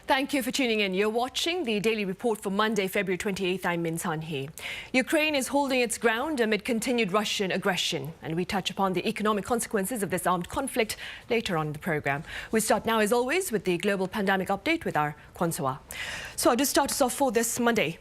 Thank you for tuning in. You're watching the Daily Report for Monday, February 28th. I'm Min San-hee. Ukraine is holding its ground amid continued Russian aggression, and we touch upon the economic consequences of this armed conflict later on in the program. We start now, as always, with the global pandemic update with our Kwon So-ah. So to start us off for this Monday.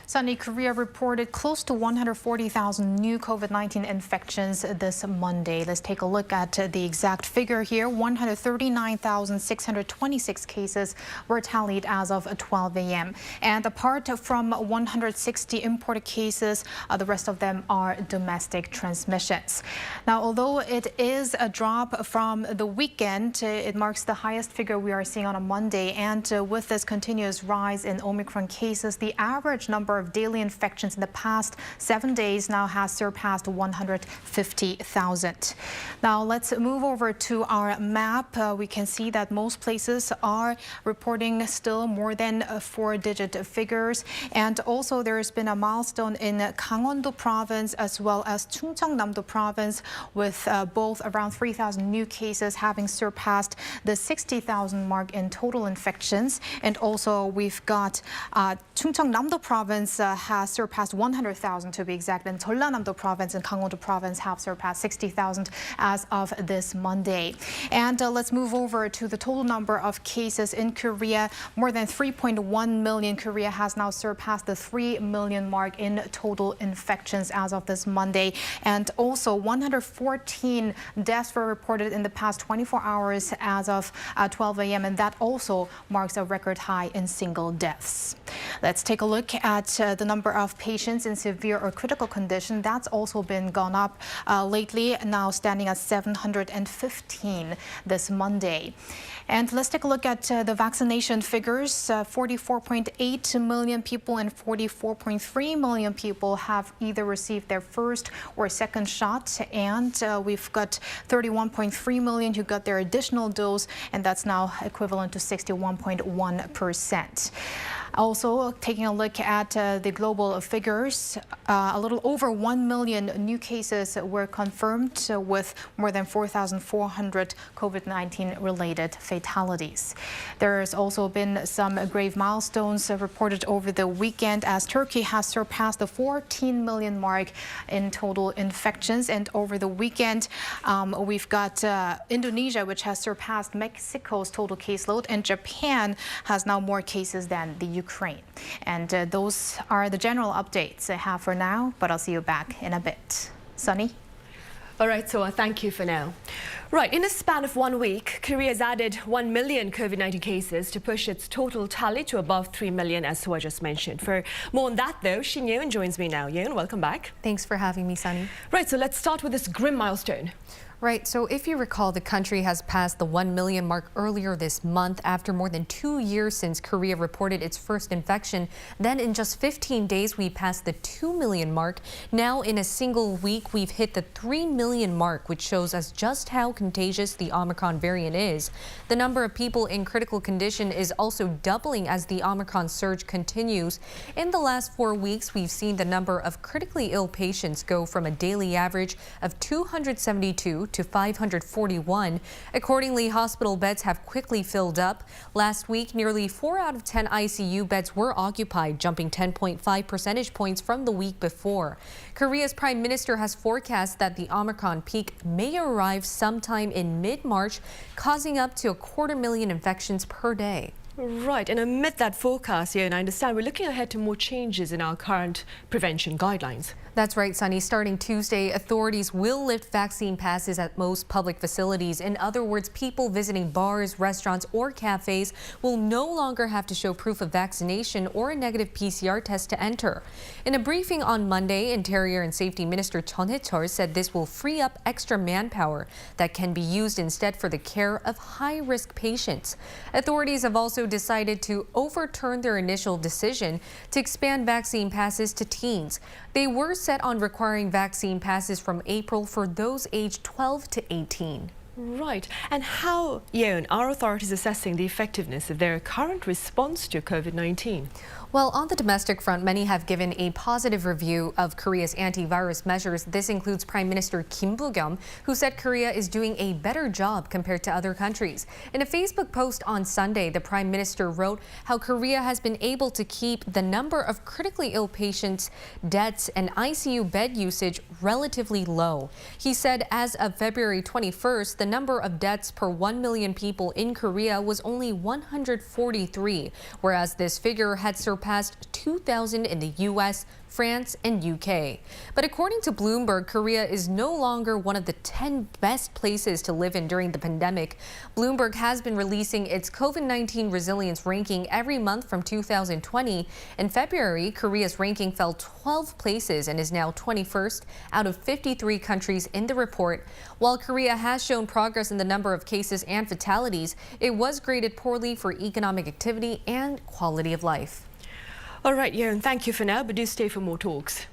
Sunday, Korea reported close to 140,000 new COVID-19 infections this Monday. Let's take a look at the exact figure here. 139,626 cases were tallied as of 12 a.m. And apart from 160 imported cases, the rest of them are domestic transmissions. Now, although it is a drop from the weekend, it marks the highest figure we are seeing on a Monday. And with this continuous rise in Omicron cases, the average number of daily infections in the past 7 days now has surpassed 150,000. Now let's move over to our map. We can see that most places are reporting still more than 4-digit figures. And also there has been a milestone in Gangwon-do province as well as Chungcheongnam-do province, with both around 3,000 new cases having surpassed the 60,000 mark in total infections. And also we've got Chungcheongnam-do province has surpassed 100,000 to be exact, and Jeollanam-do province and Gangwon-do province have surpassed 60,000 as of this Monday. And let's move over to the total number of cases in Korea. More than 3.1 million. Korea has now surpassed the 3 million mark in total infections as of this Monday. And also 114 deaths were reported in the past 24 hours as of 12 a.m. And that also marks a record high in single deaths. Let's take a look at the number of patients in severe or critical condition. That's also been gone up lately, now standing at 715 this Monday. And let's take a look at the vaccination figures. 44.8 million people and 44.3 million people have either received their first or second shot. And we've got 31.3 million who got their additional dose, and that's now equivalent to 61.1%. Also, taking a look at the global figures, a little over 1 million new cases were confirmed, with more than 4,400 COVID-19 related fatalities. There has also been some grave milestones reported over the weekend, as Turkey has surpassed the 14 million mark in total infections. And over the weekend, we've got Indonesia, which has surpassed Mexico's total caseload, and Japan has now more cases than the Ukraine. And those are the general updates I have for now, but I'll see you back in a bit. Sunny? All right, so thank you for now. Right, in a span of 1 week, Korea has added 1 million COVID-19 cases to push its total tally to above 3 million, as So-ah just mentioned. For more on that, though, Shin Yeon joins me now. Yeon, welcome back. Thanks for having me, Sunny. Right, so let's start with this grim milestone. Right, so if you recall, the country has passed the 1 million mark earlier this month after more than 2 years since Korea reported its first infection. Then in just 15 days, we passed the 2 million mark. Now in a single week, we've hit the 3 million mark, which shows us just how contagious the Omicron variant is. The number of people in critical condition is also doubling as the Omicron surge continues. In the last 4 weeks, we've seen the number of critically ill patients go from a daily average of 272 to 541. Accordingly, hospital beds have quickly filled up. Last week, nearly 4 out of 10 ICU beds were occupied, jumping 10.5 percentage points from the week before. Korea's prime minister has forecast that the Omicron peak may arrive sometime in mid-March, causing up to 250,000 infections per day. Right, and amid that forecast here, and I understand we're looking ahead to more changes in our current prevention guidelines. That's right, Sunny. Starting Tuesday, authorities will lift vaccine passes at most public facilities. In other words, people visiting bars, restaurants, or cafes will no longer have to show proof of vaccination or a negative PCR test to enter. In a briefing on Monday, Interior and Safety Minister Chun Hae-chul said this will free up extra manpower that can be used instead for the care of high-risk patients. Authorities have also decided to overturn their initial decision to expand vaccine passes to teens. They were set on requiring vaccine passes from April for those aged 12 to 18. Right. And how, Yeon, are authorities assessing the effectiveness of their current response to COVID-19? Well, on the domestic front, many have given a positive review of Korea's antivirus measures. This includes Prime Minister Kim Boo-kyum, who said Korea is doing a better job compared to other countries. In a Facebook post on Sunday, the Prime Minister wrote how Korea has been able to keep the number of critically ill patients, deaths, and ICU bed usage relatively low. He said as of February 21st, the number of deaths per 1 million people in Korea was only 143, whereas this figure had surpassed 2,000 in the U.S., France, and UK. But according to Bloomberg, Korea is no longer one of the 10 best places to live in during the pandemic. Bloomberg has been releasing its COVID-19 resilience ranking every month from 2020. In February, Korea's ranking fell 12 places and is now 21st out of 53 countries in the report. While Korea has shown progress in the number of cases and fatalities, it was graded poorly for economic activity and quality of life. All right, Yeon, thank you for now, but do stay for more talks.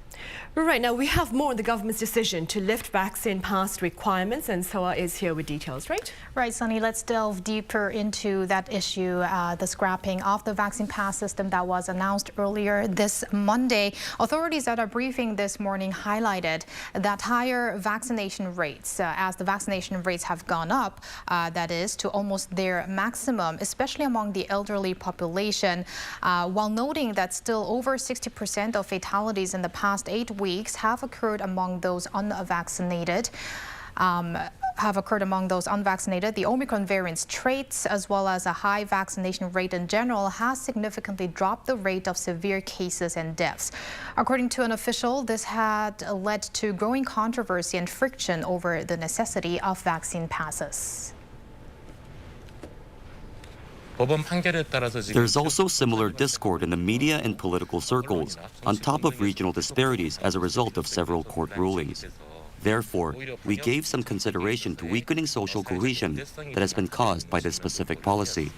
Right now, we have more on the government's decision to lift vaccine pass requirements, and Soa is here with details, right? Right, Sunny, let's delve deeper into that issue, the scrapping of the vaccine pass system that was announced earlier this Monday. Authorities at a briefing this morning highlighted that higher vaccination rates, as the vaccination rates have gone up, that is, to almost their maximum, especially among the elderly population, while noting that still over 60% of fatalities in the past 8 weeks have occurred among those unvaccinated. The Omicron variant's traits, as well as a high vaccination rate in general, has significantly dropped the rate of severe cases and deaths. According to an official, this had led to growing controversy and friction over the necessity of vaccine passes. There's also similar discord in the media and political circles, on top of regional disparities as a result of several court rulings. Therefore, we gave some consideration to weakening social cohesion that has been caused by this specific policy.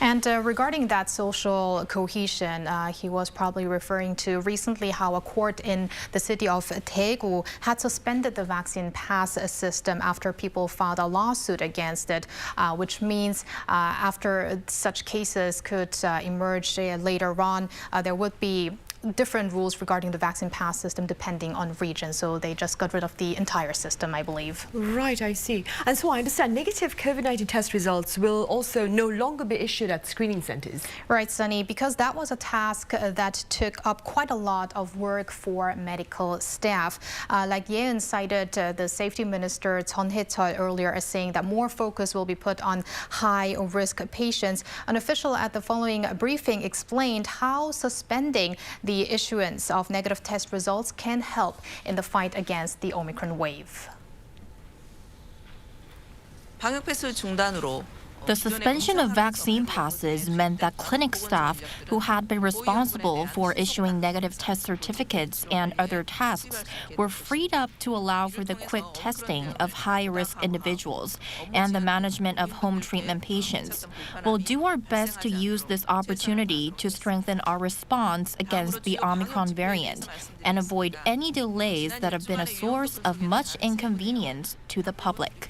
And regarding that social cohesion, he was probably referring to recently how a court in the city of Daegu had suspended the vaccine pass system after people filed a lawsuit against it, which means after such cases could emerge later on, there would be different rules regarding the vaccine pass system depending on region. So they just got rid of the entire system, I believe. Right, I see. And so I understand negative COVID-19 test results will also no longer be issued at screening centers. Right, Sunny, because that was a task that took up quite a lot of work for medical staff. Like Yeon cited the safety minister Chun Hae-chul earlier as saying that more focus will be put on high-risk patients. An official at the following briefing explained how suspending the issuance of negative test results can help in the fight against the Omicron wave. 방역 패스 중단으로 The suspension of vaccine passes meant that clinic staff who had been responsible for issuing negative test certificates and other tasks were freed up to allow for the quick testing of high-risk individuals and the management of home treatment patients. We'll do our best to use this opportunity to strengthen our response against the Omicron variant and avoid any delays that have been a source of much inconvenience to the public.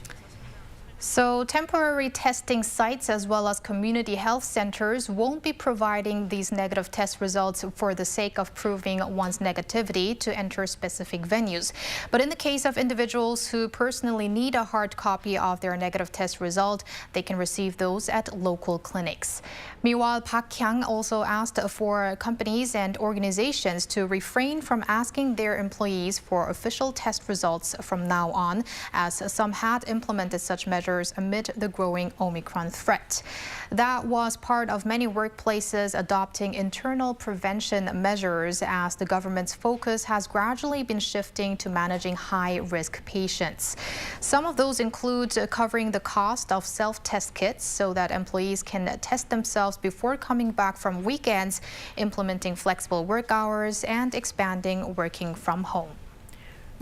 So temporary testing sites as well as community health centers won't be providing these negative test results for the sake of proving one's negativity to enter specific venues. But in the case of individuals who personally need a hard copy of their negative test result, they can receive those at local clinics. Meanwhile, Park Kyang also asked for companies and organizations to refrain from asking their employees for official test results from now on, as some had implemented such measures amid the growing Omicron threat. That was part of many workplaces adopting internal prevention measures as the government's focus has gradually been shifting to managing high-risk patients. Some of those include covering the cost of self-test kits so that employees can test themselves before coming back from weekends, implementing flexible work hours, and expanding working from home.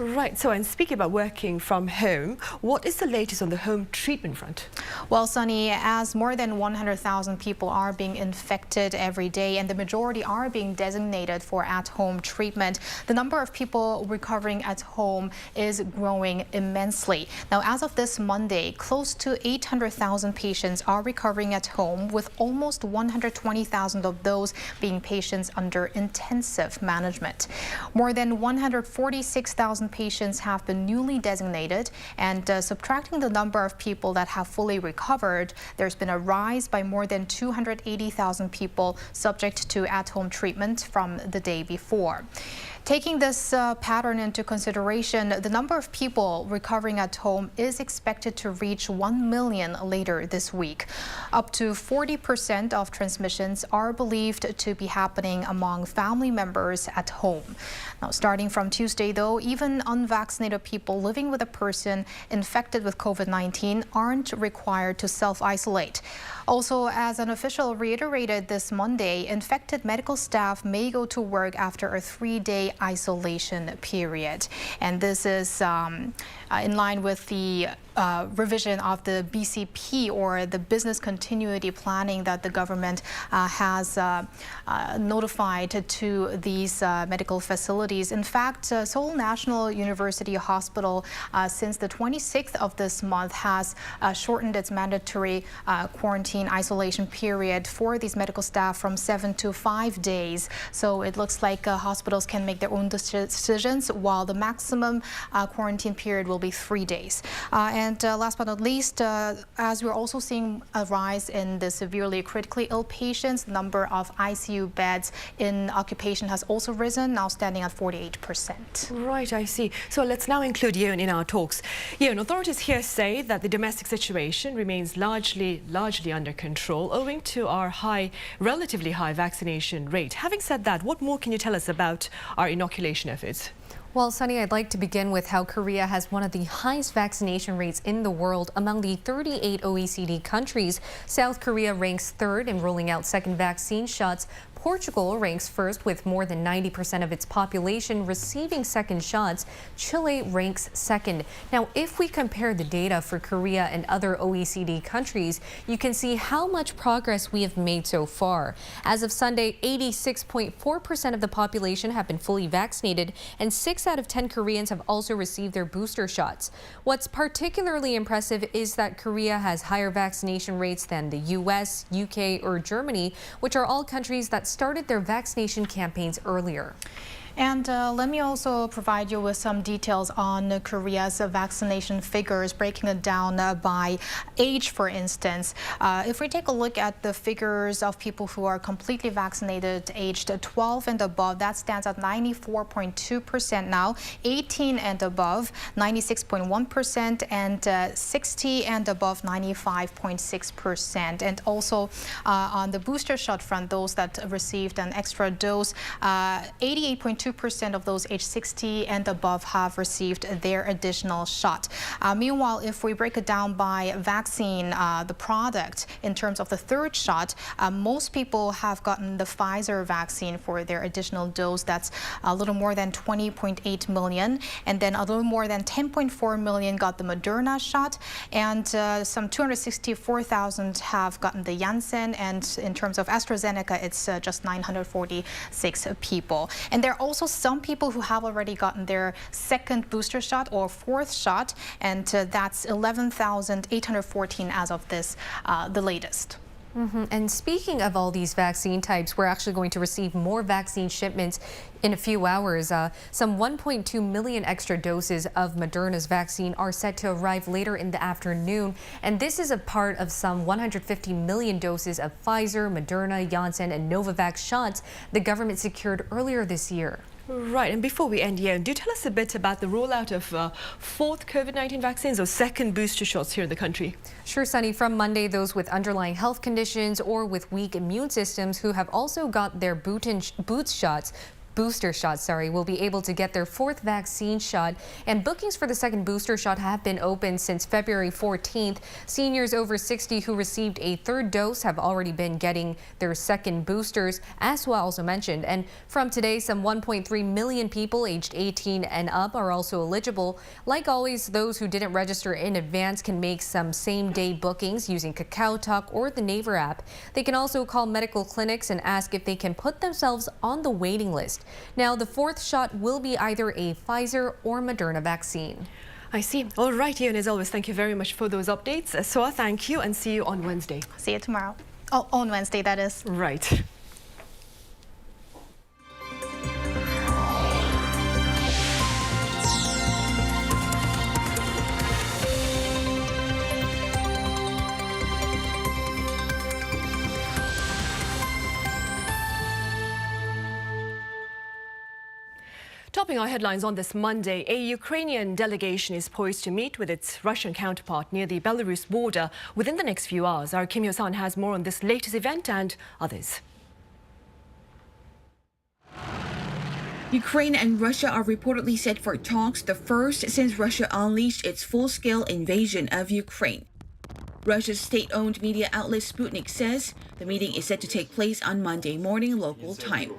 Right, so and speaking about working from home, what is the latest on the home treatment front? Well, Sunny, as more than 100,000 people are being infected every day and the majority are being designated for at-home treatment, the number of people recovering at home is growing immensely. Now, as of this Monday, close to 800,000 patients are recovering at home, with almost 120,000 of those being patients under intensive management. More than 146,000 patients have been newly designated, and subtracting the number of people that have fully recovered, there's been a rise by more than 280,000 people subject to at-home treatment from the day before. Taking this pattern into consideration, the number of people recovering at home is expected to reach 1 million later this week. Up to 40% of transmissions are believed to be happening among family members at home. Now, starting from Tuesday, though, even unvaccinated people living with a person infected with COVID-19 aren't required to self-isolate. Also, as an official reiterated this Monday, infected medical staff may go to work after a 3-day isolation period. And this is in line with the revision of the BCP, or the business continuity planning, that the government has notified to these medical facilities. In fact, Seoul National University Hospital, since the 26th of this month, has shortened its mandatory quarantine isolation period for these medical staff from 7 to 5 days. So it looks like hospitals can make their own decisions, while the maximum quarantine period will be 3 days. And last but not least, as we're also seeing a rise in the severely critically ill patients, the number of ICU beds in occupation has also risen, now standing at 48%. Right, I see. So let's now include Yeon in our talks. Yeon, authorities here say that the domestic situation remains largely under control, owing to our relatively high vaccination rate. Having said that, what more can you tell us about our inoculation efforts? Well, Sunny, I'd like to begin with how Korea has one of the highest vaccination rates in the world. Among the 38 OECD countries, South Korea ranks third in rolling out second vaccine shots. Portugal ranks first with more than 90% of its population receiving second shots. Chile ranks second. Now, if we compare the data for Korea and other OECD countries, you can see how much progress we have made so far. As of Sunday, 86.4% of the population have been fully vaccinated, and 6 out of 10 Koreans have also received their booster shots. What's particularly impressive is that Korea has higher vaccination rates than the US, UK, or Germany, which are all countries that started their vaccination campaigns earlier. And let me also provide you with some details on Korea's vaccination figures, breaking it down by age, for instance. If we take a look at the figures of people who are completely vaccinated, aged 12 and above, that stands at 94.2% now, 18 and above, 96.1%, and 60 and above, 95.6%. And also on the booster shot front, those that received an extra dose, 88.2% of those aged 60 and above have received their additional shot. Meanwhile, if we break it down by vaccine, the product, in terms of the third shot, most people have gotten the Pfizer vaccine for their additional dose. That's a little more than 20.8 million. And then a little more than 10.4 million got the Moderna shot. And some 264,000 have gotten the Janssen. And in terms of AstraZeneca, it's just 946 people. And there are also some people who have already gotten their second booster shot or fourth shot, and that's 11,814 as of this, the latest. And speaking of all these vaccine types, we're actually going to receive more vaccine shipments in a few hours. Some 1.2 million extra doses of Moderna's vaccine are set to arrive later in the afternoon. And this is a part of some 150 million doses of Pfizer, Moderna, Janssen, and Novavax shots the government secured earlier this year. Right, and before we end here, do tell us a bit about the rollout of fourth COVID-19 vaccines or second booster shots here in the country. Sure, Sunny. From Monday, those with underlying health conditions or with weak immune systems who have also got their booster booster shot, will be able to get their fourth vaccine shot. And bookings for the second booster shot have been open since February 14th. Seniors over 60 who received a third dose have already been getting their second boosters, as Swa also mentioned. And from today, some 1.3 million people aged 18 and up are also eligible. Like always, those who didn't register in advance can make some same-day bookings using KakaoTalk or the Naver app. They can also call medical clinics and ask if they can put themselves on the waiting list. Now, the fourth shot will be either a Pfizer or Moderna vaccine. I see. All right, Ian, as always, thank you very much for those updates. Swa, thank you, and see you on Wednesday. See you tomorrow. Oh, on Wednesday, that is. Right. Topping our headlines on this Monday, a Ukrainian delegation is poised to meet with its Russian counterpart near the Belarus border within the next few hours. Our Kim Yo-san has more on this latest event and others. Ukraine and Russia are reportedly set for talks, the first since Russia unleashed its full-scale invasion of Ukraine. Russia's state-owned media outlet Sputnik says the meeting is set to take place on Monday morning local time.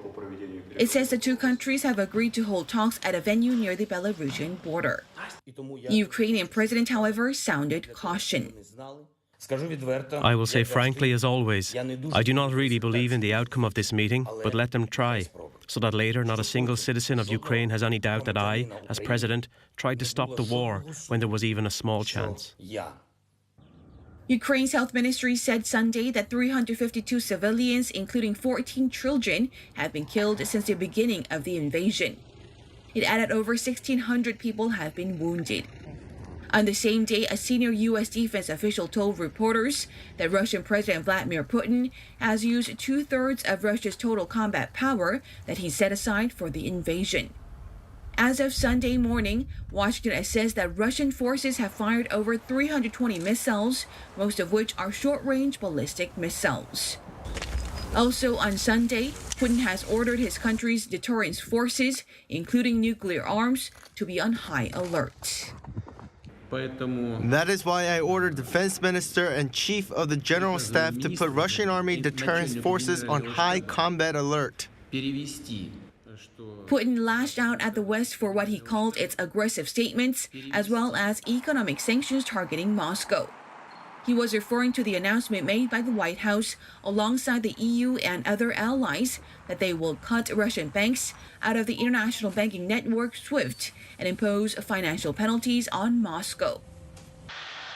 It says the two countries have agreed to hold talks at a venue near the Belarusian border. The Ukrainian president, however, sounded caution. I will say frankly, as always, I do not really believe in the outcome of this meeting, but let them try, so that later not a single citizen of Ukraine has any doubt that I, as president, tried to stop the war when there was even a small chance. Ukraine's health ministry said Sunday that 352 civilians, including 14 children, have been killed since the beginning of the invasion. It added over 1,600 people have been wounded. On the same day, a senior U.S. defense official told reporters that Russian President Vladimir Putin has used two-thirds of Russia's total combat power that he set aside for the invasion. As of Sunday morning, Washington assessed that Russian forces have fired over 320 missiles, most of which are short-range ballistic missiles. Also on Sunday, Putin has ordered his country's deterrence forces, including nuclear arms, to be on high alert. That is why I ordered Defense Minister and Chief of the General Staff to put Russian Army deterrence forces on high combat alert. Putin lashed out at the West for what he called its aggressive statements, as well as economic sanctions targeting Moscow. He was referring to the announcement made by the White House alongside the EU and other allies that they will cut Russian banks out of the international banking network SWIFT and impose financial penalties on Moscow.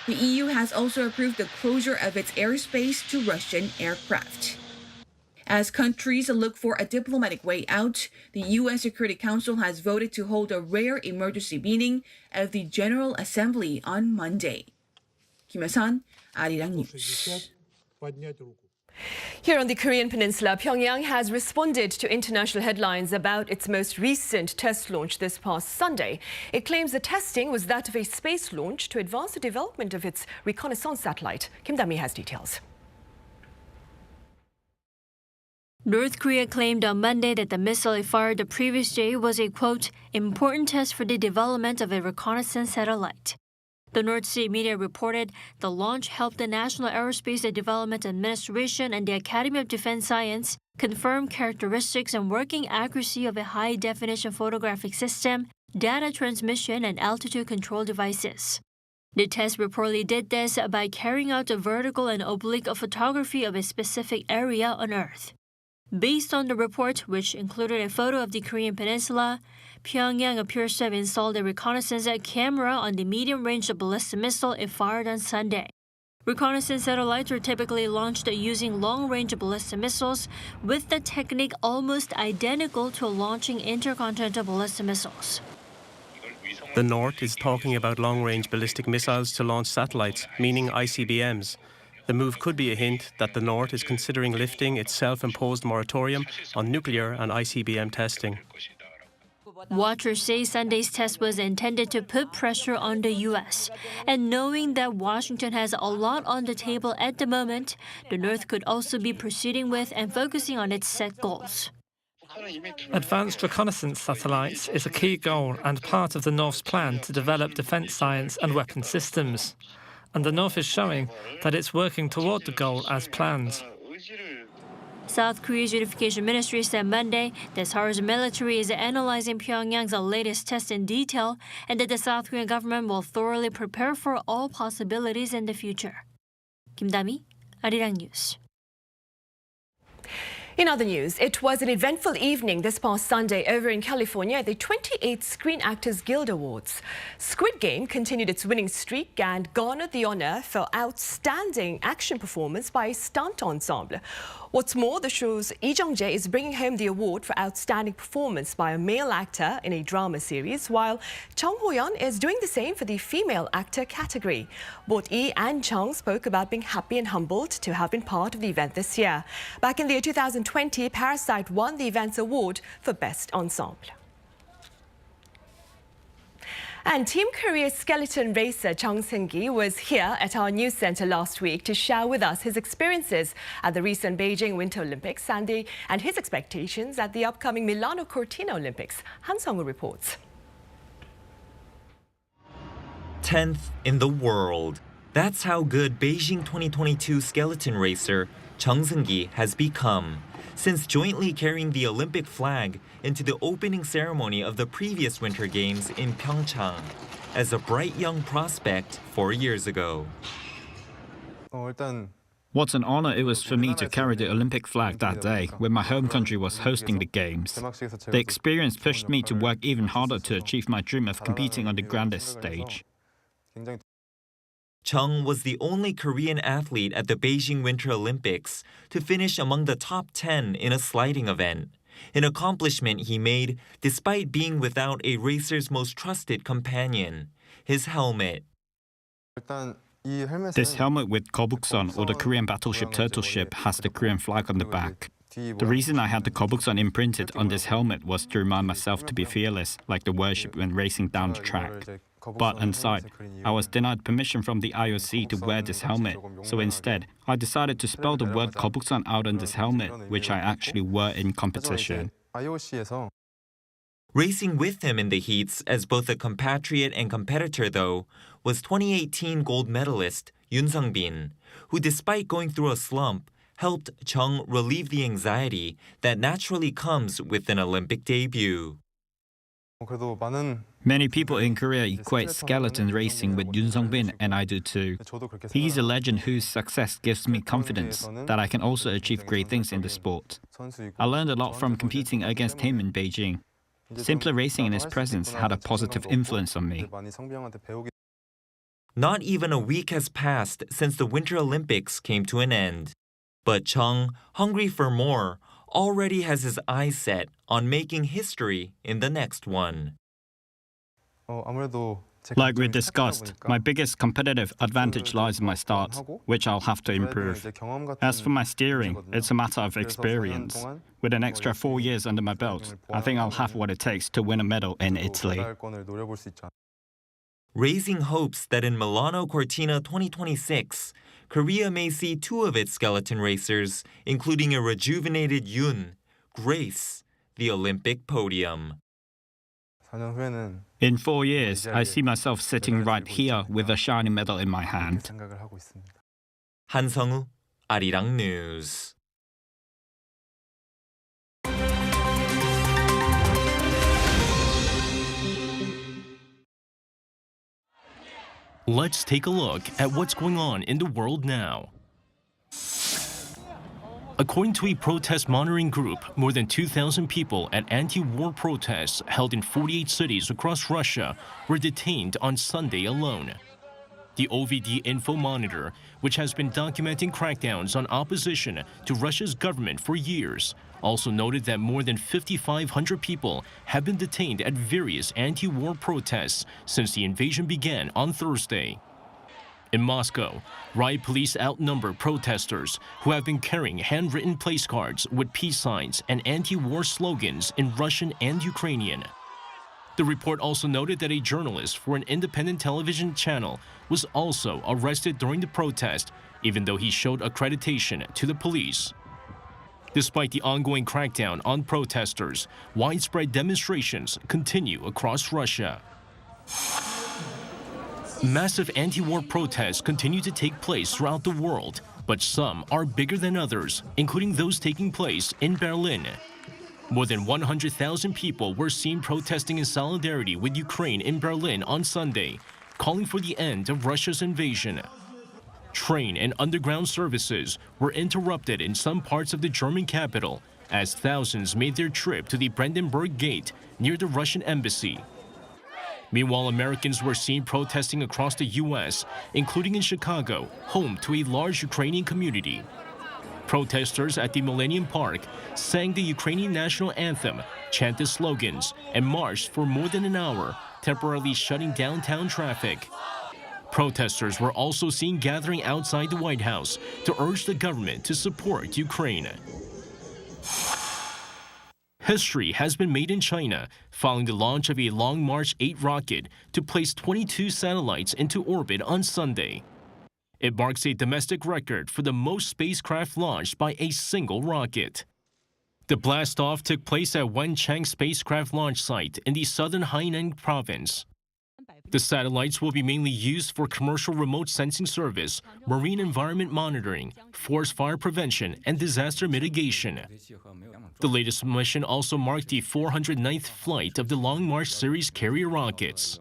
The EU has also approved the closure of its airspace to Russian aircraft. As countries look for a diplomatic way out, the UN Security Council has voted to hold a rare emergency meeting of the General Assembly on Monday. Kim Yo-san, Arirang News. Here on the Korean Peninsula, Pyongyang has responded to international headlines about its most recent test launch this past Sunday. It claims the testing was that of a space launch to advance the development of its reconnaissance satellite. Kim Dami has details. North Korea claimed on Monday that the missile it fired the previous day was a, quote, important test for the development of a reconnaissance satellite. The North Sea media reported the launch helped the National Aerospace Development Administration and the Academy of Defense Science confirm characteristics and working accuracy of a high-definition photographic system, data transmission, and altitude control devices. The test reportedly did this by carrying out a vertical and oblique photography of a specific area on Earth. Based on the report, which included a photo of the Korean peninsula, Pyongyang appears to have installed a reconnaissance camera on the medium-range ballistic missile it fired on Sunday. Reconnaissance satellites are typically launched using long-range ballistic missiles, with the technique almost identical to launching intercontinental ballistic missiles. The North is talking about long-range ballistic missiles to launch satellites, meaning ICBMs. The move could be a hint that the North is considering lifting its self-imposed moratorium on nuclear and ICBM testing. Watchers say Sunday's test was intended to put pressure on the U.S. And knowing that Washington has a lot on the table at the moment, the North could also be proceeding with and focusing on its set goals. Advanced reconnaissance satellites is a key goal and part of the North's plan to develop defence science and weapon systems. And the North is showing that it's working toward the goal as planned. South Korea's Unification Ministry said Monday that Seoul's military is analyzing Pyongyang's latest test in detail and that the South Korean government will thoroughly prepare for all possibilities in the future. 김다미, Arirang News. In other news, it was an eventful evening this past Sunday over in California at the 28th Screen Actors Guild Awards. Squid Game continued its winning streak and garnered the honor for outstanding action performance by a stunt ensemble. What's more, the show's Lee Jung-jae is bringing home the award for outstanding performance by a male actor in a drama series, while Chung Ho-yeon is doing the same for the female actor category. Both Lee and Chung spoke about being happy and humbled to have been part of the event this year. Back in the year 2020, Parasite won the event's award for Best Ensemble. And Team Korea's skeleton racer Jung Seung-gi was here at our news center last week to share with us his experiences at the recent Beijing Winter Olympics and his expectations at the upcoming Milano Cortina Olympics. Han Sung-woo reports. 10th in the world. That's how good Beijing 2022 skeleton racer Jung Seung-gi has become since jointly carrying the Olympic flag into the opening ceremony of the previous Winter Games in Pyeongchang as a bright young prospect 4 years ago. What an honor it was for me to carry the Olympic flag that day when my home country was hosting the Games. The experience pushed me to work even harder to achieve my dream of competing on the grandest stage. Chung was the only Korean athlete at the Beijing Winter Olympics to finish among the top 10 in a sliding event, an accomplishment he made despite being without a racer's most trusted companion, his helmet. This helmet with Kobukson, or the Korean battleship turtle ship, has the Korean flag on the back. The reason I had the Kobukson imprinted on this helmet was to remind myself to be fearless, like the warship when racing down the track. But inside, I was denied permission from the IOC to wear this helmet, so instead, I decided to spell the word Kobukson out on this helmet, which I actually wore in competition. Racing with him in the heats as both a compatriot and competitor, though, was 2018 gold medalist Yoon Sung-bin, who, despite going through a slump, helped Chung relieve the anxiety that naturally comes with an Olympic debut. Many people in Korea equate skeleton racing with Yoon Sung-bin, and I do too. He's a legend whose success gives me confidence that I can also achieve great things in the sport. I learned a lot from competing against him in Beijing. Simply racing in his presence had a positive influence on me. Not even a week has passed since the Winter Olympics came to an end. But Chung, hungry for more, already has his eyes set on making history in the next one. Like we discussed, my biggest competitive advantage lies in my start, which I'll have to improve. As for my steering, it's a matter of experience. With an extra 4 years under my belt, I think I'll have what it takes to win a medal in Italy. Raising hopes that in Milano Cortina 2026, Korea may see 2 of its skeleton racers, including a rejuvenated Yoon, grace the Olympic podium. In 4 years, I see myself sitting right here with a shiny medal in my hand. Han Sung-woo, Arirang News. Let's take a look at what's going on in the world now. According to a protest monitoring group, more than 2,000 people at anti-war protests held in 48 cities across Russia were detained on Sunday alone. The OVD Info Monitor, which has been documenting crackdowns on opposition to Russia's government for years, also noted that more than 5,500 people have been detained at various anti-war protests since the invasion began on Thursday. In Moscow, riot police outnumber protesters who have been carrying handwritten placards with peace signs and anti-war slogans in Russian and Ukrainian. The report also noted that a journalist for an independent television channel was also arrested during the protest, even though he showed accreditation to the police. Despite the ongoing crackdown on protesters, widespread demonstrations continue across Russia. Massive anti-war protests continue to take place throughout the world, but some are bigger than others, including those taking place in Berlin. More than 100,000 people were seen protesting in solidarity with Ukraine in Berlin on Sunday, calling for the end of Russia's invasion. Train and underground services were interrupted in some parts of the German capital as thousands made their trip to the Brandenburg Gate near the Russian embassy. Meanwhile, Americans were seen protesting across the U.S., including in Chicago, home to a large Ukrainian community. Protesters at the Millennium Park sang the Ukrainian national anthem, chanted slogans, and marched for more than an hour, temporarily shutting downtown traffic. Protesters were also seen gathering outside the White House to urge the government to support Ukraine. History has been made in China following the launch of a Long March 8 rocket to place 22 satellites into orbit on Sunday. It marks a domestic record for the most spacecraft launched by a single rocket. The blastoff took place at Wenchang spacecraft launch site in the southern Hainan province. The satellites will be mainly used for commercial remote sensing service, marine environment monitoring, forest fire prevention, and disaster mitigation. The latest mission also marked the 409th flight of the Long March series carrier rockets.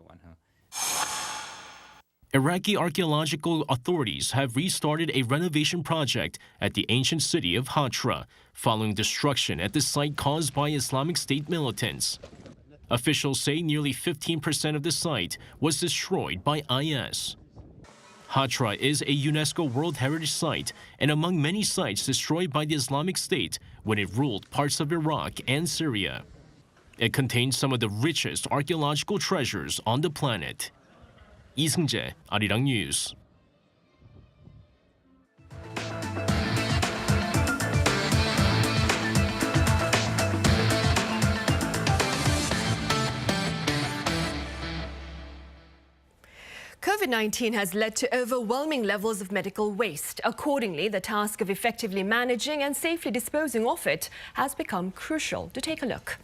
Iraqi archaeological authorities have restarted a renovation project at the ancient city of Hatra, following destruction at the site caused by Islamic State militants. Officials say nearly 15% of the site was destroyed by IS. Hatra is a UNESCO World Heritage Site and among many sites destroyed by the Islamic State when it ruled parts of Iraq and Syria. It contains some of the richest archaeological treasures on the planet. 이승재, 아리랑 뉴스. COVID-19 has led to overwhelming levels of medical waste. Accordingly, the task of effectively managing and safely disposing of it has become crucial. To take a look.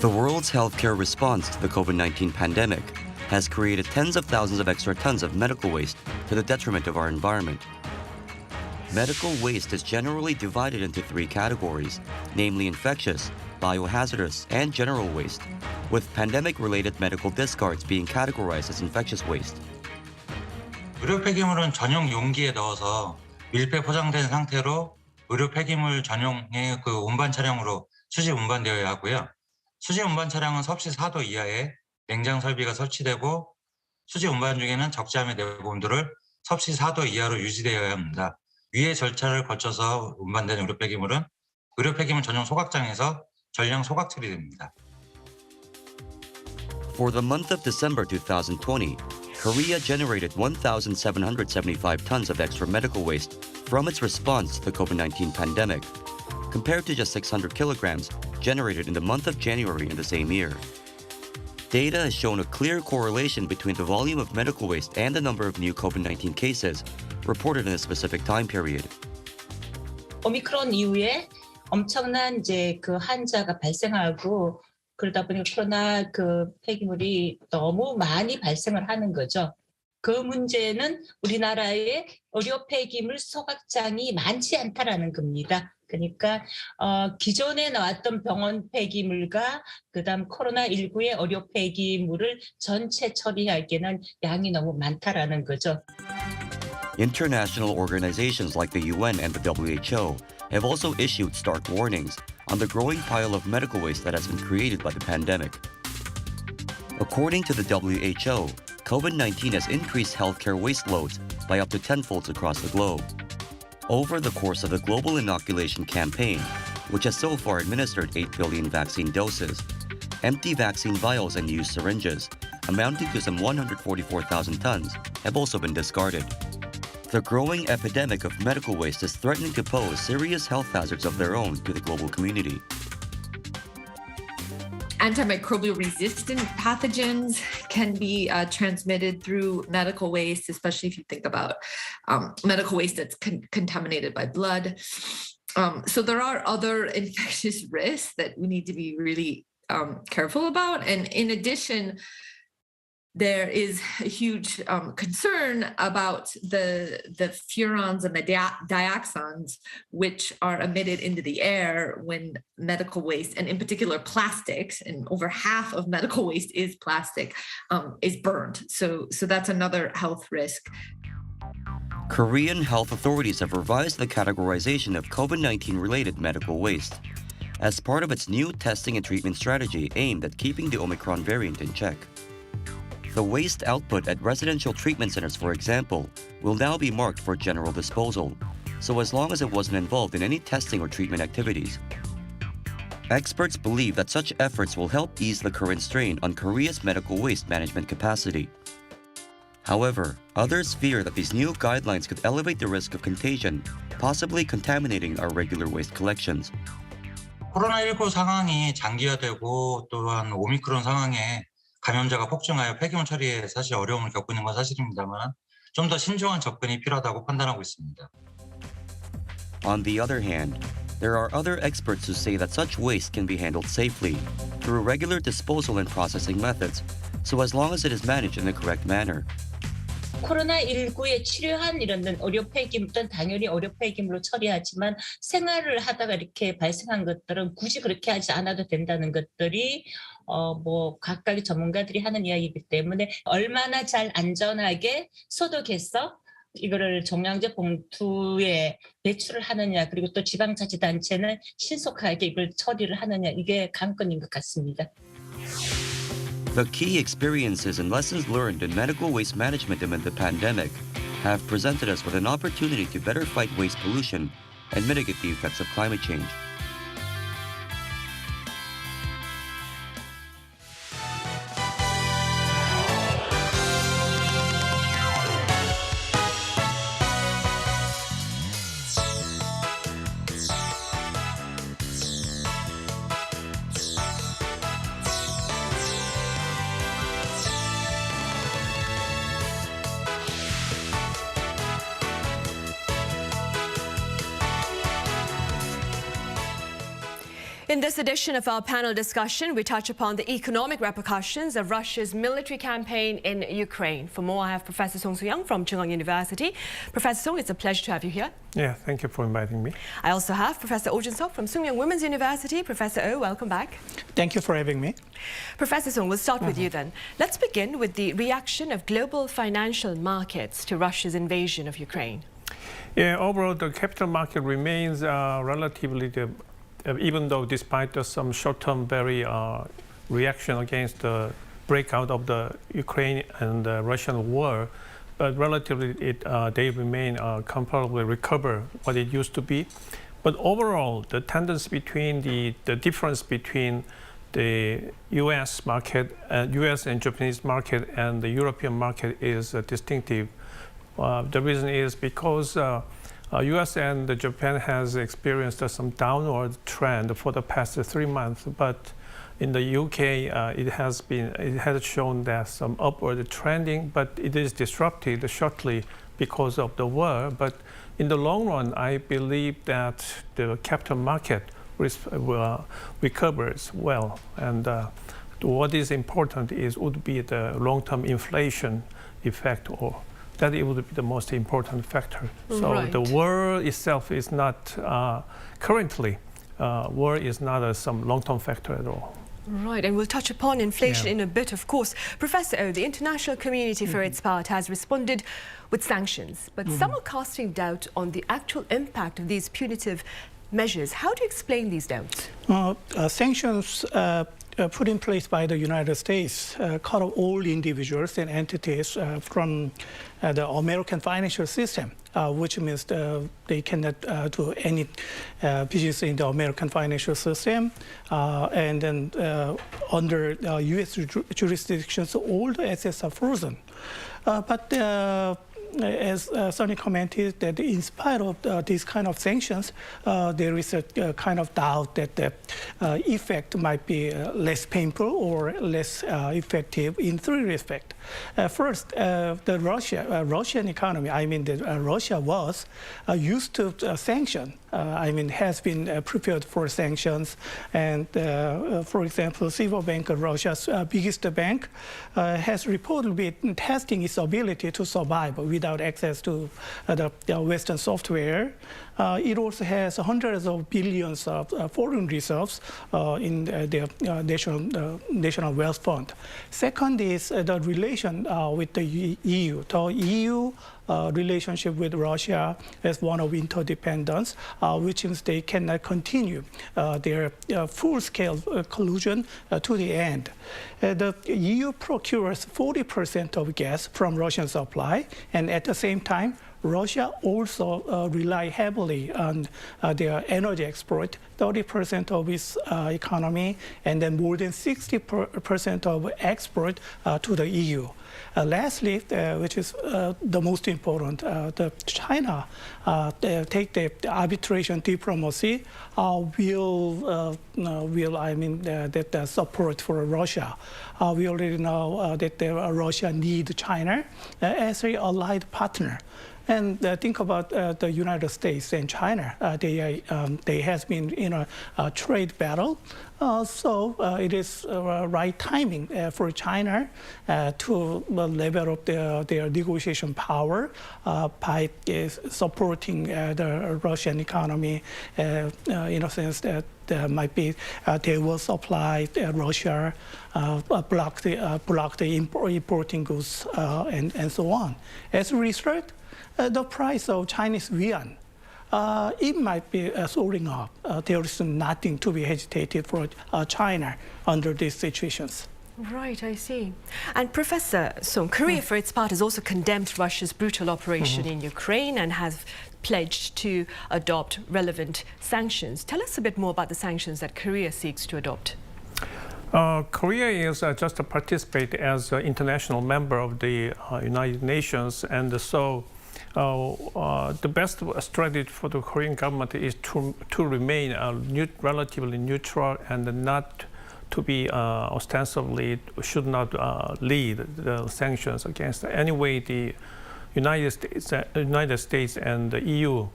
The world's healthcare response to the COVID-19 pandemic has created tens of thousands of extra tons of medical waste to the detriment of our environment. Medical waste is generally divided into three categories, namely infectious, biohazardous, and general waste, with pandemic-related medical discards being categorized as infectious waste. 의료 폐기물은 전용 용기에 넣어서 밀폐 포장된 상태로 의료 폐기물 전용의 운반 차량으로 수지 운반되어야 하고요. 수지 운반 차량은 섭씨 4도 이하의 냉장 설비가 설치되고 수지 운반 중에는 적재함의 내부 온도를 섭씨 4도 이하로 유지되어야 합니다. 위의 절차를 거쳐서 운반된 의료 폐기물은 의료 폐기물 전용 소각장에서 전량 소각 처리됩니다. For the month of December 2020, Korea generated 1,775 tons of extra medical waste from its response to the COVID-19 pandemic, compared to just 600 kilograms generated in the month of January in the same year. Data has shown a clear correlation between the volume of medical waste and the number of new COVID-19 cases reported in a specific time period. 오미크론 이후에 엄청난 환자가 발생하고 그러다 보니까 코로나 폐기물이 너무 많이 발생을 하는 거죠. 그 문제는 우리나라의 의료 폐기물 소각장이 많지 않다라는 겁니다. 그러니까 기존에 나왔던 병원 폐기물과 그다음 코로나19의 의료 폐기물을 전체 처리하기에는 양이 너무 많다라는 거죠. International organizations like the UN and the WHO have also issued stark warnings on the growing pile of medical waste that has been created by the pandemic. According to the WHO, COVID-19 has increased healthcare waste loads by up to tenfolds across the globe. Over the course of the global inoculation campaign, which has so far administered 8 billion vaccine doses, empty vaccine vials and used syringes, amounting to some 144,000 tons, have also been discarded. The growing epidemic of medical waste is threatening to pose serious health hazards of their own to the global community. Antimicrobial resistant pathogens can be transmitted through medical waste, especially if you think about medical waste that's contaminated by blood. So there are other infectious risks that we need to be really careful about. And in addition, there is a huge concern about the furans and the dioxins, which are emitted into the air when medical waste, and in particular plastics, and over half of medical waste is plastic, is burned. So that's another health risk. Korean health authorities have revised the categorization of COVID-19 related medical waste as part of its new testing and treatment strategy aimed at keeping the Omicron variant in check. The waste output at residential treatment centers, for example, will now be marked for general disposal, so as long as it wasn't involved in any testing or treatment activities. Experts believe that such efforts will help ease the current strain on Korea's medical waste management capacity. However, others fear that these new guidelines could elevate the risk of contagion, possibly contaminating our regular waste collections. 코로나19 상황이 장기화되고 또한 오미크론 상황에 감염자가 폭증하여 폐기물 처리에 사실 어려움을 겪고 있는 건 사실입니다만 좀 더 신중한 접근이 필요하다고 판단하고 있습니다. On the other hand, there are other experts who say that such waste can be handled safely through regular disposal and processing methods, so as long as it is managed in the correct manner. 코로나19에 치료한 이런 의료 폐기물은 당연히 의료 폐기물로 처리하지만 생활을 하다가 이렇게 발생한 것들은 굳이 그렇게 하지 않아도 된다는 것들이 뭐 각각의 전문가들이 하는 이야기이기 때문에 얼마나 잘 안전하게 소독해서 이거를 종량제 봉투에 배출을 하느냐, 그리고 또 지방자치단체는 신속하게 이걸 처리를 하느냐, 이게 관건인 것 같습니다. The key experiences and lessons learned in medical waste management amid the pandemic have presented us with an opportunity to better fight waste pollution and mitigate the effects of climate change. In this edition of our panel discussion, we touch upon the economic repercussions of Russia's military campaign in Ukraine. For more, I have Professor Song Soo-young from Chung-Ang University. Professor Song, it's a pleasure to have you here. Yeah, thank you for inviting me. I also have Professor Oh Jun-seok from Sookmyung Women's University. Professor Oh, welcome back. Thank you for having me. Professor Song, we'll start with you then. Let's begin with the reaction of global financial markets to Russia's invasion of Ukraine. Yeah, overall, the capital market remains relatively even though despite some short-term reaction against the breakout of the Ukraine and the Russian war, but relatively they remain comparably recover what it used to be. But overall, the tendency between the difference between the U.S. market, U.S. and Japanese market and the European market is distinctive. The reason is because U.S. and Japan has experienced some downward trend for the past 3 months, but in the U.K. It has shown that some upward trending, but it is disrupted shortly because of the war. But in the long run, I believe that the capital market recovers well, and what is important would be the long-term inflation effect, or that it would be the most important factor. So right. The war itself is not currently, war is not some long-term factor at all. Right, and we'll touch upon inflation in a bit, of course. Professor O, the international community for its part has responded with sanctions, but some are casting doubt on the actual impact of these punitive measures. How do you explain these doubts? Sanctions put in place by the United States cut off all individuals and entities from the American financial system, which means they cannot do any business in the American financial system. And then under U.S. jurisdictions, all the assets are frozen. But as Sonny commented, that in spite of these kind of sanctions, there is a kind of doubt that the effect might be less painful or less effective in three respects. First, the Russian economy, Russia was used to sanction. Has been prepared for sanctions. And for example, Civil Bank of Russia's biggest bank has reportedly been testing its ability to survive without access to the Western software. It also has hundreds of billions of foreign reserves in the National Wealth Fund. Second is the relation with the EU. The EU relationship with Russia is one of interdependence, which means they cannot continue their full-scale collusion to the end. The EU procures 40% of gas from Russian supply, and at the same time, Russia also rely heavily on their energy export, 30% of its economy, and then more than 60% of export to the EU. Lastly, which is the most important, China take the arbitration diplomacy will that support for Russia. We already know that Russia needs China as an allied partner. And think about the United States and China. They has been in a trade battle. So it is right timing for China to level up their negotiation power by supporting the Russian economy in a sense that might be they will supply Russia, block the importing goods, and so on. As a result, the price of Chinese yuan, it might be soaring up. There is nothing to be hesitated for China under these situations. Right, I see. And Professor Sung, Korea for its part has also condemned Russia's brutal operation in Ukraine and has pledged to adopt relevant sanctions. Tell us a bit more about the sanctions that Korea seeks to adopt. Korea is just to participate as an international member of the United Nations, and so the best strategy for the Korean government is to remain relatively neutral and not to be ostensibly should not lead the sanctions against. Anyway, the United States and the EU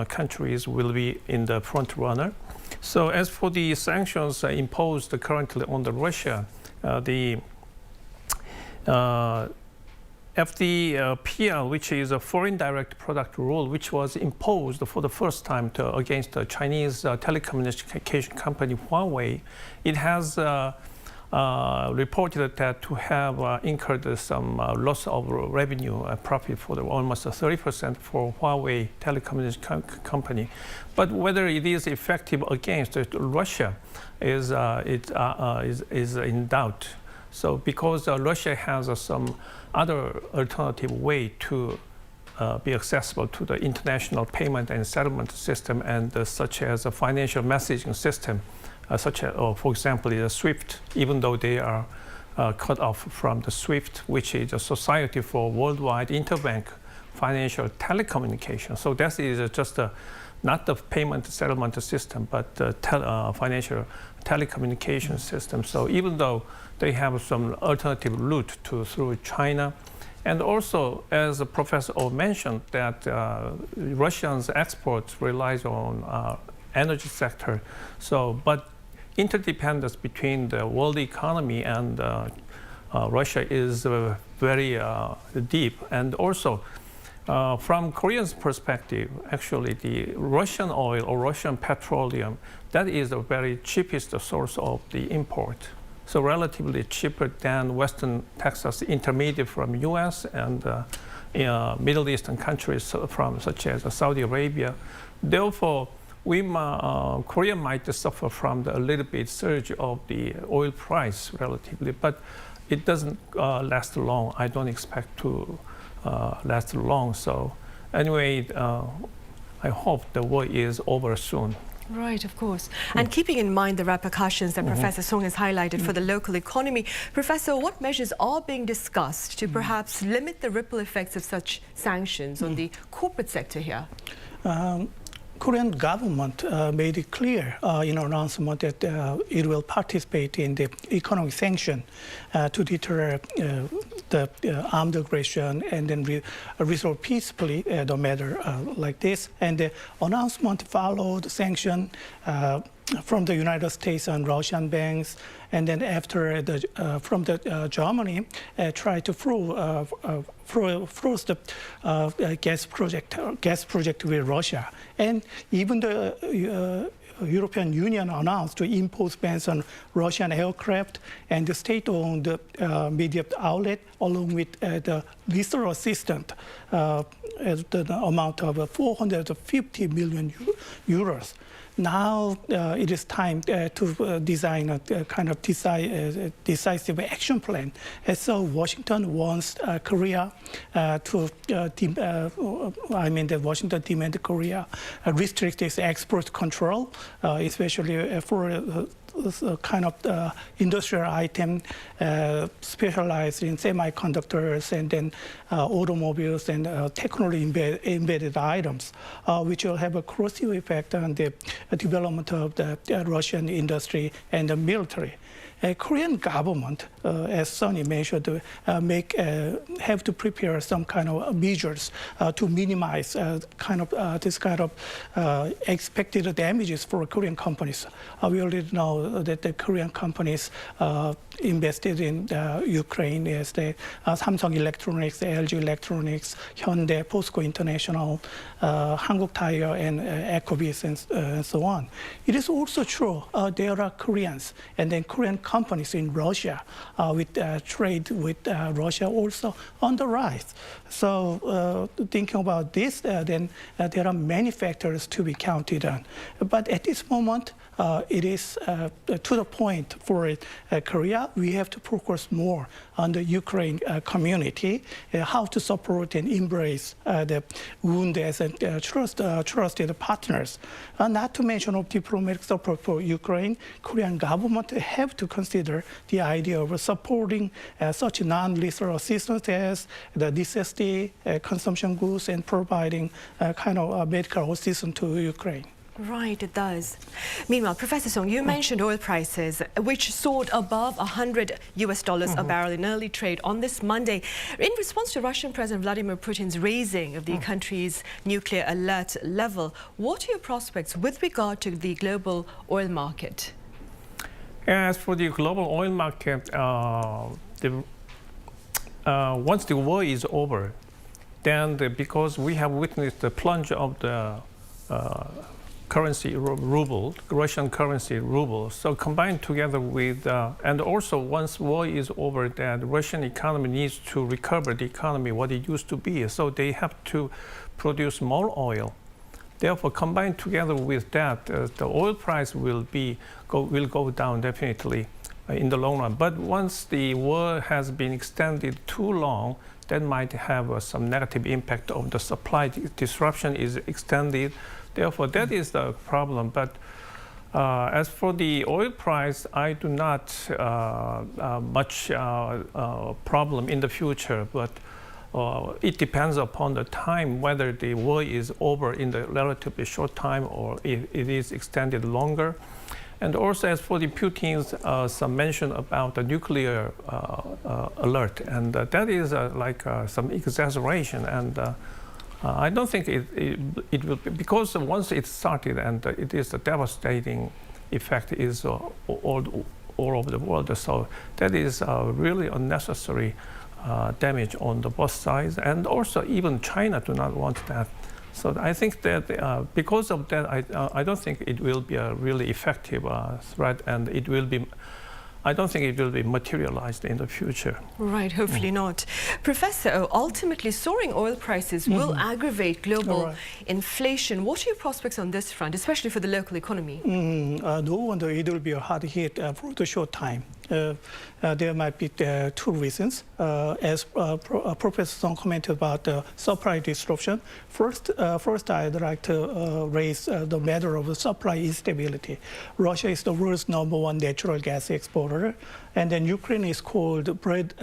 countries will be in the front runner. So as for the sanctions imposed currently on the Russia, the FDPL, which is a foreign direct product rule, which was imposed for the first time against the Chinese telecommunication company Huawei, it has reported that to have incurred some loss of revenue profit for almost 30% for Huawei telecommunication company. But whether it is effective against Russia is in doubt. So because Russia has some other alternative way to be accessible to the international payment and settlement system, and such as a financial messaging system, such as, for example, the SWIFT, even though they are cut off from the SWIFT, which is a society for worldwide interbank financial telecommunication. So that is just not the payment settlement system, but the financial telecommunication system. So even though they have some alternative route through China, and also, as Professor O mentioned, that Russians' exports relies on energy sector. So, but interdependence between the world economy and Russia is very deep. And also, from Koreans' perspective, actually, the Russian oil or Russian petroleum, that is the very cheapest source of the import. So relatively cheaper than Western Texas Intermediate from U.S. and Middle Eastern countries from such as Saudi Arabia. Therefore, Korea might suffer from a little bit surge of the oil price relatively, but it doesn't last long. I don't expect to last long. So anyway, I hope the war is over soon. Right, of course. And keeping in mind the repercussions that Professor Song has highlighted for the local economy, Professor, what measures are being discussed to perhaps limit the ripple effects of such sanctions on the corporate sector here? Korean government made it clear in an announcement that it will participate in the economic sanction to deter the armed aggression and then resolve peacefully the matter like this. And the announcement followed sanction from the United States on Russian banks, and then after from Germany tried to froze the gas project with Russia, and even the European Union announced to impose bans on Russian aircraft and the state-owned media outlet, along with the lethal assistance at the amount of 450 million euros. Now it is time to design a kind of decisive action plan. And so Washington wants Korea Washington demanded Korea restrict its export control, especially for kind of industrial item specialized in semiconductors and then automobiles and technology embedded items, which will have a corrosive effect on the development of the Russian industry and the military. Korean government, as Sonny mentioned, have to prepare some kind of measures to minimize this kind of expected damages for Korean companies. We already know that the Korean companies invested in Ukraine as the Samsung Electronics, LG Electronics, Hyundai, POSCO International, Hankook Tire, and Ecovis, and so on. It is also true there are Koreans and then Korean companies in Russia with trade with Russia also on the rise. So thinking about this, then there are many factors to be counted on. But at this moment, it is to the point for Korea. We have to focus more on the Ukraine community, how to support and embrace the wounded as trusted partners. Not to mention of diplomatic support for Ukraine, Korean government have to consider the idea of supporting such non-lethal assistance as the necessity, consumption goods, and providing kind of medical assistance to Ukraine. Right, it does. Meanwhile, Professor Song, you mentioned oil prices, which soared above $100 a barrel in early trade on this Monday, in response to Russian President Vladimir Putin's raising of the country's nuclear alert level. What are your prospects with regard to the global oil market? As for the global oil market, once the war is over, then because we have witnessed the plunge of the currency ruble, Russian currency ruble. So combined together with, and also once war is over, that Russian economy needs to recover the economy what it used to be. So they have to produce more oil. Therefore, combined together with that, the oil price will go down definitely in the long run. But once the war has been extended too long, that might have some negative impact of the supply disruption is extended. Therefore, that is the problem. But as for the oil price, I do not much problem in the future. But it depends upon the time whether the war is over in the relatively short time or if it is extended longer. And also, as for the Putin's some mention about the nuclear alert, and that is like some exaggeration. And I don't think it will be, because once it started and it is a devastating effect is all over the world. So that is really unnecessary damage on the both sides, and also even China do not want that. So I think that because of that, I don't think it will be a really effective threat, and it will be. I don't think it will be materialized in the future. Right, hopefully not. Professor, ultimately soaring oil prices will aggravate global inflation. What are your prospects on this front, especially for the local economy? No wonder it will be a hard hit for the short time. there might be two reasons. As Professor Song commented about the supply disruption, first I'd like to raise the matter of the supply instability. Russia is the world's #1 natural gas exporter, and then Ukraine is called bread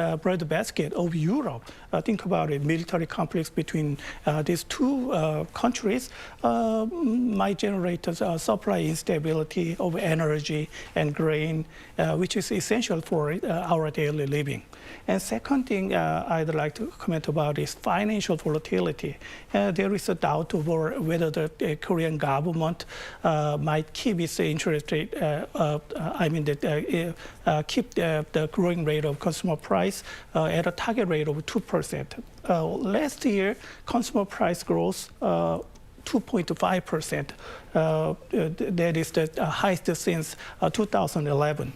basket of Europe. Think about it, military conflicts between these two countries might generate supply instability of energy and grain, which is essential for our daily living. And second thing I'd like to comment about is financial volatility. There is a doubt over whether the Korean government might keep its interest rate, keep the growing rate of consumer price at a target rate of 2%. Last year, consumer price growth 2.5%. That is the highest since 2011.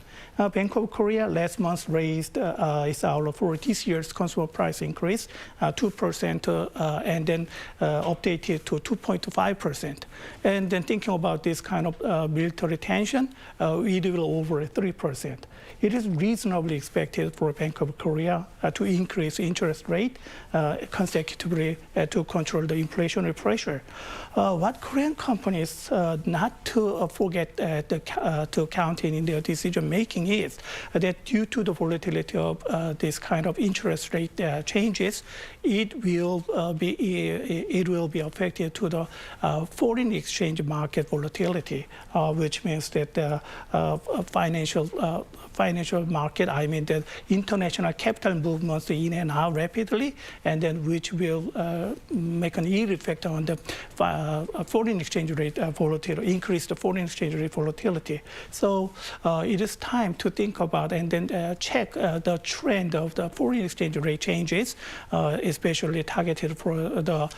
Bank of Korea last month raised its outlook for this year's consumer price increase 2% and then updated to 2.5%. And then thinking about this kind of military tension, it will over 3%. It is reasonably expected for Bank of Korea to increase interest rate consecutively to control the inflationary pressure. What Korean companies not to forget to count in their decision making is that due to the volatility of this kind of interest rate changes, it will be affected to the foreign exchange market volatility, which means that the financial market, the international capital movements in and out rapidly, and then which will make an ill effect on the foreign exchange rate volatility, increase the foreign exchange rate volatility. So it is time to think about and then check the trend of the foreign exchange rate changes, especially targeted for the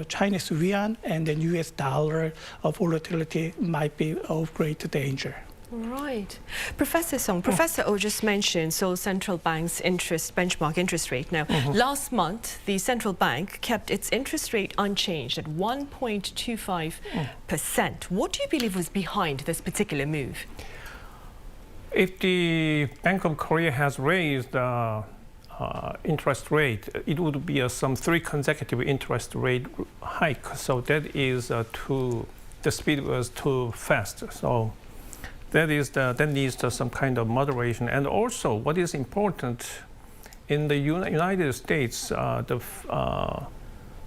Chinese yuan and the US dollar volatility might be of great danger. Right. Professor Song, Professor Oh just mentioned Seoul Central Bank's benchmark interest rate. Now, last month, the central bank kept its interest rate unchanged at 1.25%. What do you believe was behind this particular move? If the Bank of Korea has raised interest rate, it would be some 3 consecutive interest rate hike. So that is the speed was too fast. So that needs some kind of moderation. And also, what is important in the United States, the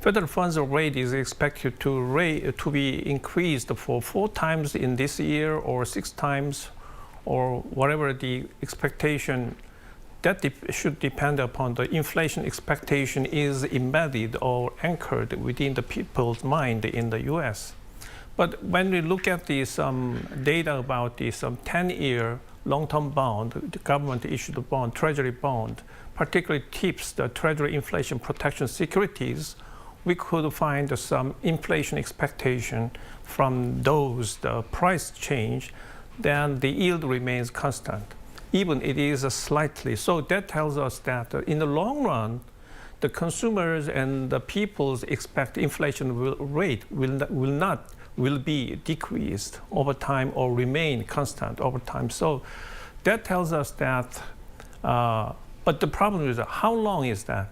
federal funds rate is expected to be increased for 4 times in this year, or 6 times, or whatever the expectation. That should depend upon the inflation expectation is embedded or anchored within the people's mind in the U.S. But when we look at data about the 10-year long-term bond, the government-issued bond, treasury bond, particularly TIPS, the Treasury Inflation Protection Securities, we could find some inflation expectation from the price change, then the yield remains constant, even it is slightly. So that tells us that in the long run, the consumers and the people's expect inflation rate will be decreased over time or remain constant over time. So that tells us that, but the problem is how long is that?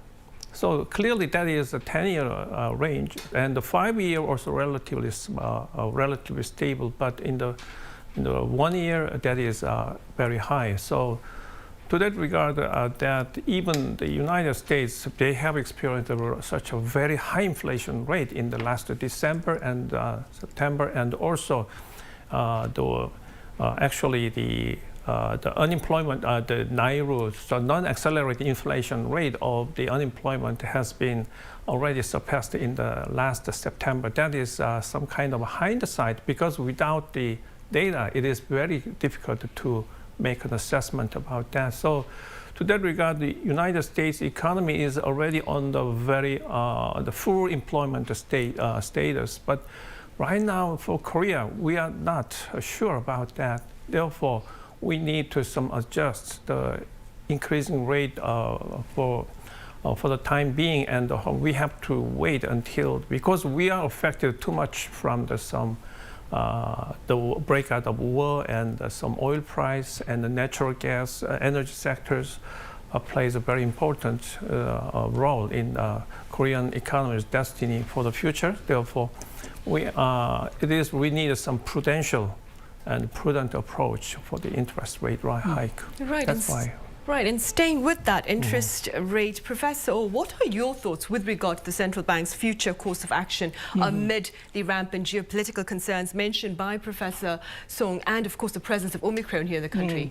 So clearly that is a 10-year range, and the 5-year also relatively stable, but in the 1 year that is very high. So to that regard, that even the United States, they have experienced such a very high inflation rate in the last December and September, and also the unemployment, the NAIRU, so non-accelerated inflation rate of the unemployment has been already surpassed in the last September. That is some kind of hindsight, because without the data, it is very difficult to make an assessment about that. So to that regard, the United States economy is already on the full employment status. But right now for Korea, we are not sure about that. Therefore, we need to adjust the increasing rate for the time being, and we have to wait until, because we are affected too much from the breakout of war and some oil price and the natural gas energy sectors plays a very important role in Korean economy's destiny for the future. Therefore, we need some prudential and prudent approach for the interest rate hike. Right. That's why. Right, and staying with that interest rate, Professor, what are your thoughts with regard to the central bank's future course of action amid the rampant geopolitical concerns mentioned by Professor Song and, of course, the presence of Omicron here in the country?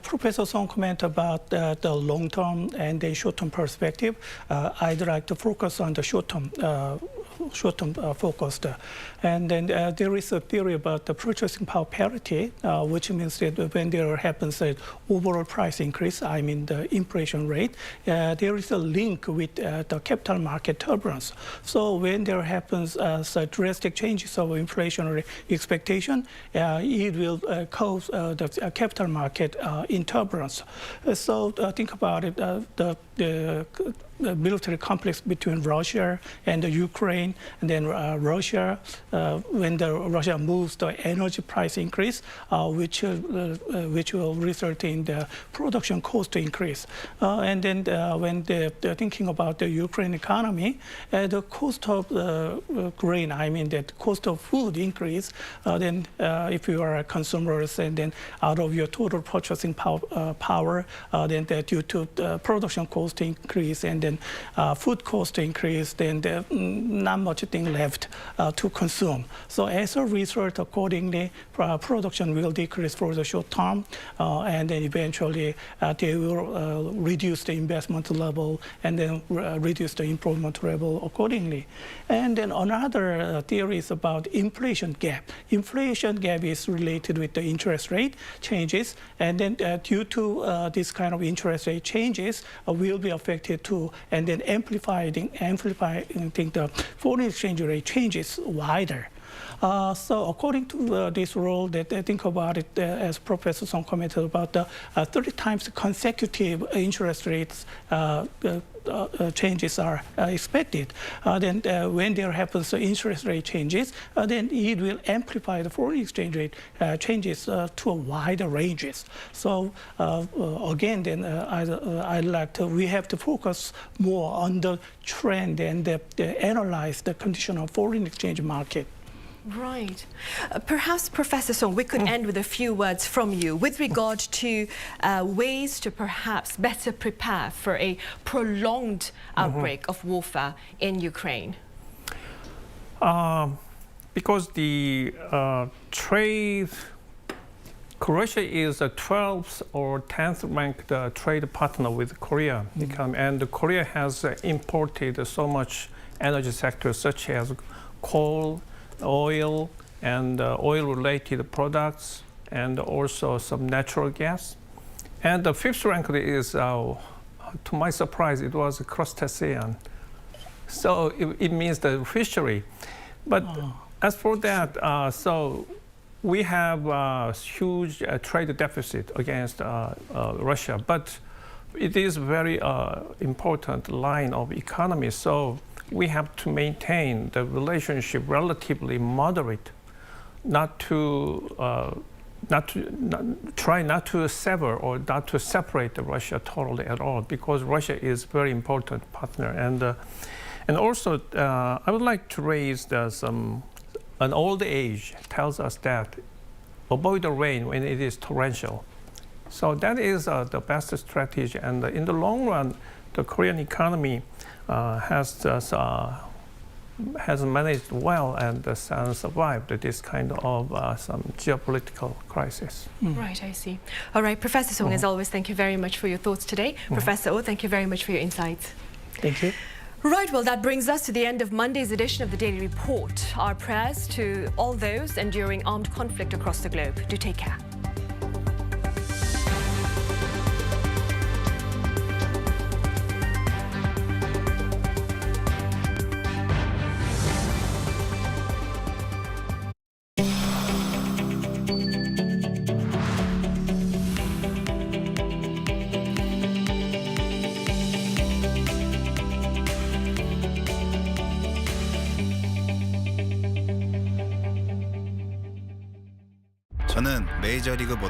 Professor Song comment about the long-term and the short-term perspective. I'd like to focus on the short-term focused. And then there is a theory about the purchasing power parity, which means that when there happens an overall price increase, I mean the inflation rate, there is a link with the capital market turbulence. So when there happens such drastic changes of inflationary expectation, it will cause the capital market in turbulence. So think about it, the military complex between Russia and Ukraine, and then Russia, when Russia moves the energy price increase, which will result in the production cost increase. And then when they're thinking about the Ukraine economy, the cost of grain, I mean the cost of food increase, then if you are consumers and then out of your total purchasing power, then that due to the production cost increase and then food cost increase, then there's not much thing left to consume. So as a result, accordingly, production will decrease for the short term, and then eventually they will reduce the investment level and then reduce the employment level accordingly. And then another theory is about inflation gap. Inflation gap is related with the interest rate changes, and then due to this kind of interest rate changes, will be affected too, and then amplifying the foreign exchange rate changes wider. So according to this rule, that I think about it as Professor Song commented about the 30 times consecutive interest rates changes are expected. Then when there happens interest rate changes, then it will amplify the foreign exchange rate changes to a wider ranges. So again, then we have to focus more on the trend and analyze the condition of foreign exchange market. Right. Perhaps, Professor Song, we could end with a few words from you with regard to ways to perhaps better prepare for a prolonged outbreak of warfare in Ukraine. Because the trade, Croatia is a 12th or 10th ranked trade partner with Korea, and Korea has imported so much energy sectors such as coal, oil, and oil-related products, and also some natural gas. And the 5th rank is, to my surprise, it was crustacean. So it means the fishery. But as for that, so we have a huge trade deficit against Russia, but it is very important line of economy. So we have to maintain the relationship relatively moderate, try not to sever or not to separate Russia totally at all, because Russia is very important partner. And also, I would like to raise an old age tells us that avoid the rain when it is torrential. So that is the best strategy. And in the long run, the Korean economy has managed well and survived this kind of some geopolitical crisis. Right, I see. All right, Professor Song, as always, thank you very much for your thoughts today. Professor Oh, thank you very much for your insights. Thank you. Right, well, that brings us to the end of Monday's edition of the Daily Report. Our prayers to all those enduring armed conflict across the globe. Do take care. 저는 메이저리그